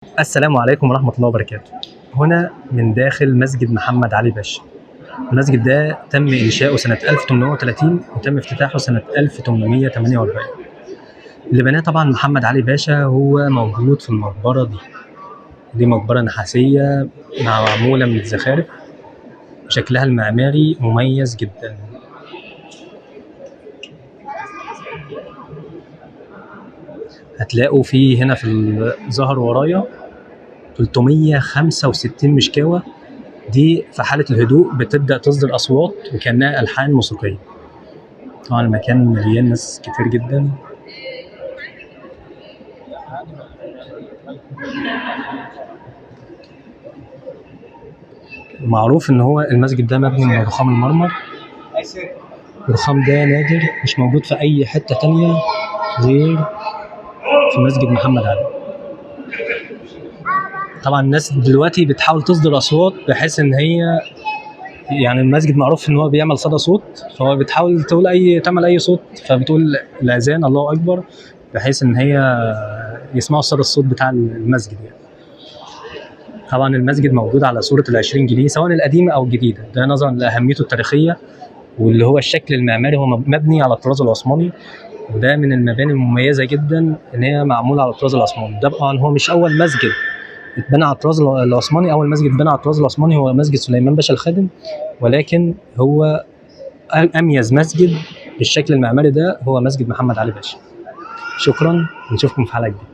السلام عليكم ورحمة الله وبركاته. هنا من داخل مسجد محمد علي باشا. المسجد ده تم إنشاؤه سنة 1830 وتم افتتاحه سنة 1848. اللي بناه طبعا محمد علي باشا هو موجود في المقبرة دي. دي مقبرة نحاسية معمولة من الزخارف، شكلها المعماري مميز جدا. هتلاقوا فيه هنا في الظهر ورايا 365 مشكاوة، دي في حالة الهدوء بتبدأ تصدر أصوات وكأنها ألحان موسيقية. طبعا المكان مليان ناس كتير جدا. معروف إن هو المسجد ده مبني من رخام المرمر. الرخام ده نادر، مش موجود في أي حتة تانية غير في مسجد محمد علي. طبعا الناس دلوقتي بتحاول تصدر أصوات بحيث إن هي يعني المسجد معروف إن هو بيعمل صدى صوت، فهو بتحاول تعمل أي صوت، فبتقول الأذان الله أكبر بحيث إن هي يسمعوا صدى الصوت بتاع المسجد يعني. طبعا المسجد موجود على صورة ال20 جنيه سواء القديمة أو الجديدة، ده نظرا لأهميته التاريخية واللي هو الشكل المعماري، هو مبني على الطراز العثماني، وده من المباني المميزة جدا إن هي معمولة على الطراز العثماني. ده طبعا هو مش أول مسجد اتبنى على الطراز العثماني، أول مسجد اتبنى على الطراز العثماني هو مسجد سليمان باشا الخادم، ولكن هو أميز مسجد بالشكل المعماري ده هو مسجد محمد علي باشا. شكرا، نشوفكم في حلقة جديدة.